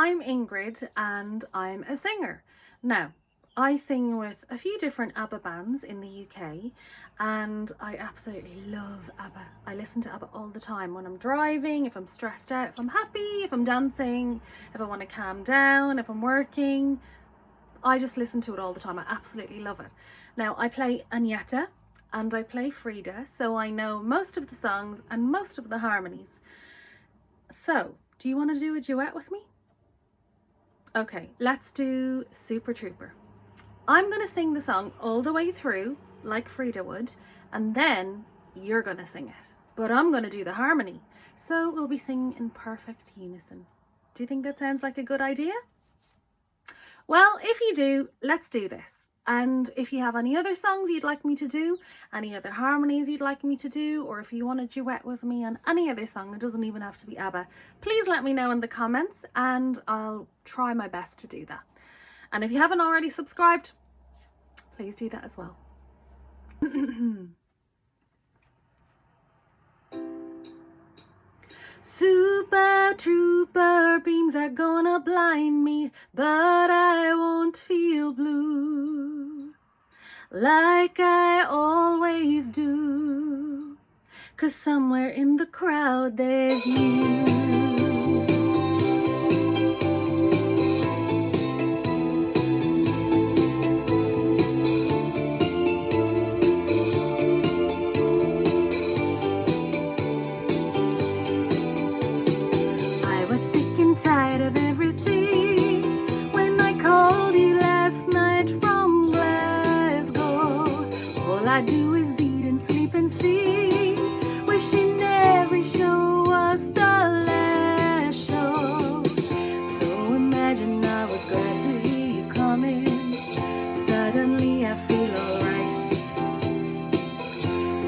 I'm Ingrid and I'm a singer. Now, I sing with a few different ABBA bands in the UK and I absolutely love ABBA. I listen to ABBA all the time when I'm driving, if I'm stressed out, if I'm happy, if I'm dancing, if I want to calm down, if I'm working. I just listen to it all the time. I absolutely love it. Now, I play Agneta and I play Frida, so I know most of the songs and most of the harmonies. So, do you want to do a duet with me? Okay, let's do Super Trooper. I'm going to sing the song all the way through, like Frida would, and then you're going to sing it. But I'm going to do the harmony, so we'll be singing in perfect unison. Do you think that sounds like a good idea? Well, if you do, let's do this. And if you have any other songs you'd like me to do, any other harmonies you'd like me to do, or if you want to duet with me on any other song, it doesn't even have to be ABBA, please let me know in the comments and I'll try my best to do that. And if you haven't already subscribed, please do that as well. Super Trooper beams are gonna blind me, but I won't feel blue like I always do, 'cause somewhere in the crowd there's you. Tired of everything when I called you last night from Glasgow. All I do is eat and sleep and sing, wishing every show was the last show. So imagine I was glad to hear you coming. Suddenly I feel alright,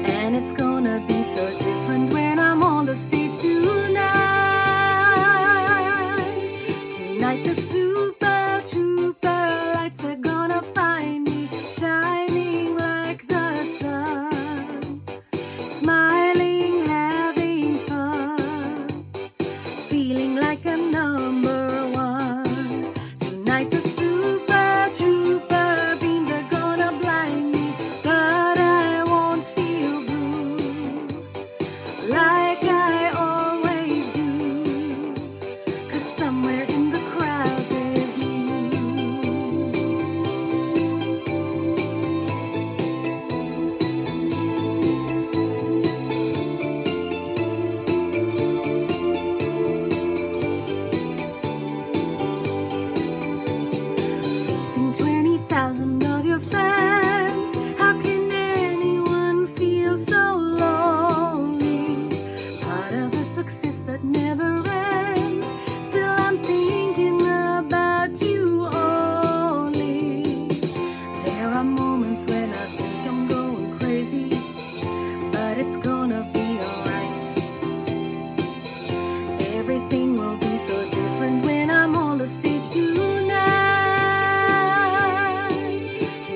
and it's gonna be so different when I'm on the stage tonight. The Super Trooper lights are gonna find me shining like the sun, smiling, having fun, feeling like a number one. Tonight the Super Trooper beams are gonna blind me, but I won't feel blue like I always do, 'cause somewhere in the of your fans, how can anyone feel so lonely? Part of a success that never ends. Still I'm thinking about you only. There are moments when I think I'm going crazy, but it's gonna be alright. Everything will be so different when I'm on the stage tonight.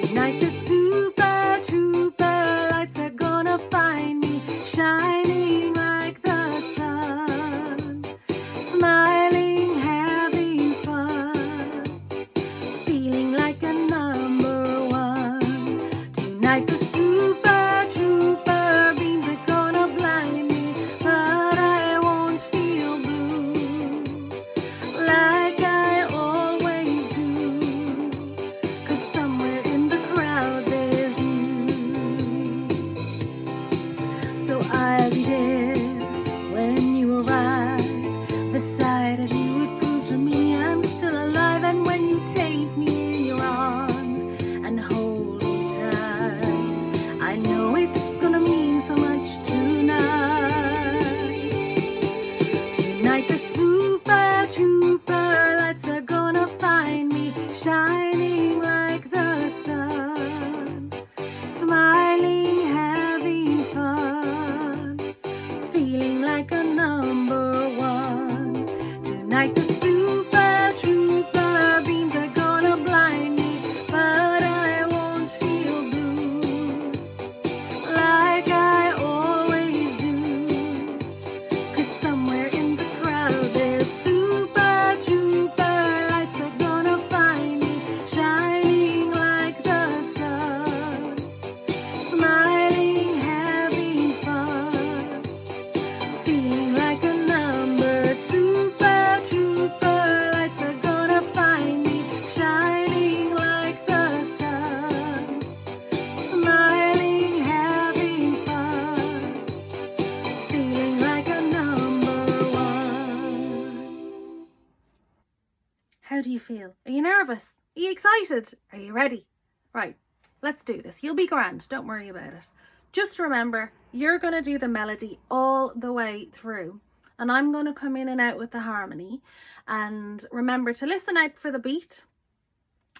Tonight the Super Trooper lights are gonna find me shining like the sun, smiling, having fun, feeling like a number one. Tonight the Super Trooper beams are gonna blind me, but I won't feel blue like I always do, 'cause somewhere in the crowd there's you. So I'll be there when you arrive. The sight of you would prove to me I'm still alive. And when you take me in your arms and hold me tight, I know it's gonna mean so much tonight. Tonight the Super Trooper lights are gonna find me shining like the sun, smiling, having fun, feeling like a number one. Tonight the Super Trooper beams are gonna blind me, but I won't feel blue like I always do, 'cause somewhere in the crowd there's Super Trooper How do you feel? Are you nervous? Are you excited? Are you ready? Right, let's do this. You'll be grand, don't worry about it. Just remember, you're going to do the melody all the way through, and I'm going to come in and out with the harmony. And remember to listen out for the beat.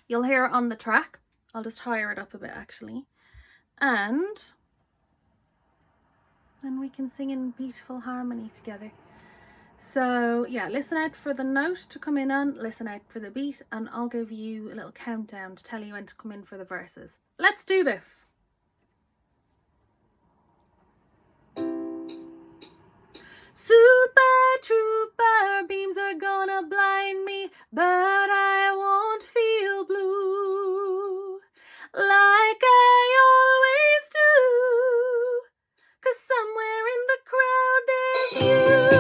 You'll hear it on the track. I'll just higher it up a bit actually. And then we can sing in beautiful harmony together. So yeah, listen out for the note to come in on, listen out for the beat, and I'll give you a little countdown to tell you when to come in for the verses. Let's do this. Super trooper beams are gonna blind me, but I won't feel blue like I always do, 'cause somewhere in the crowd there's you.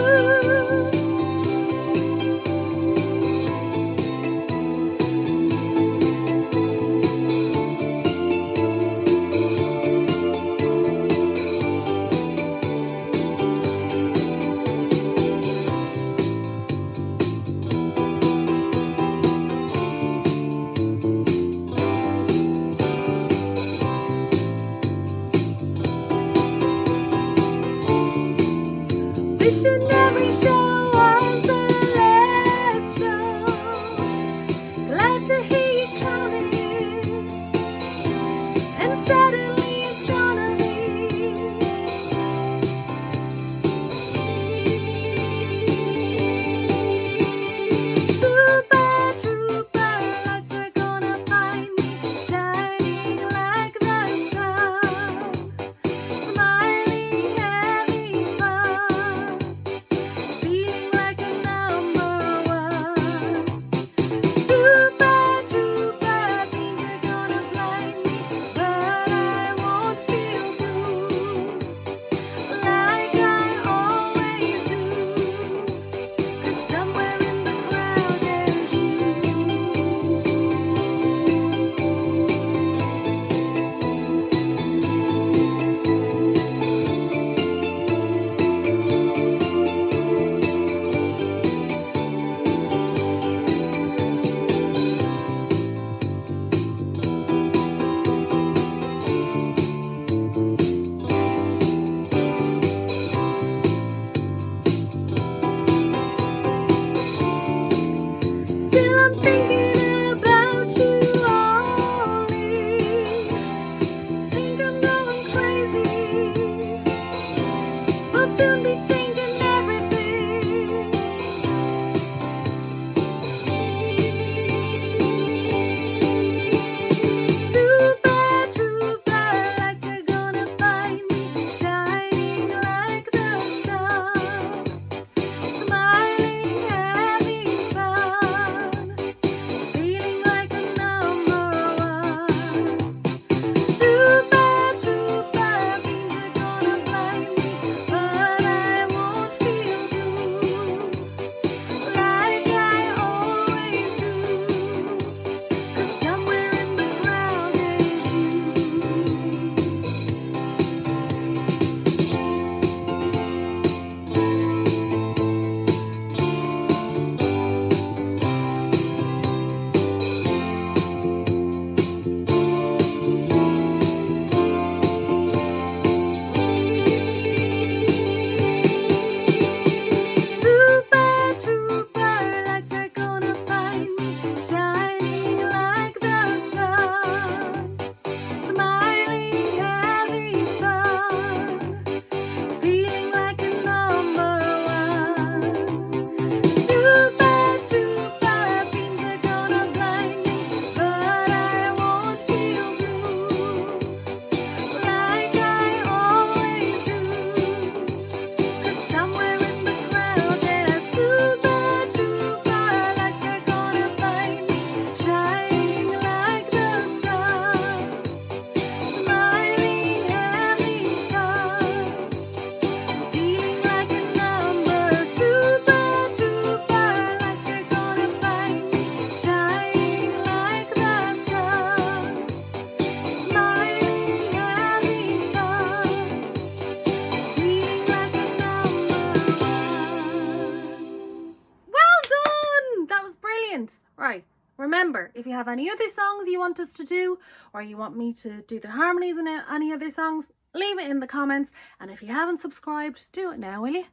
remember, if you have any other songs you want us to do, or you want me to do the harmonies in any other songs, leave it in the comments. And if you haven't subscribed, do it now, will you?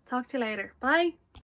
Talk to you later. Bye.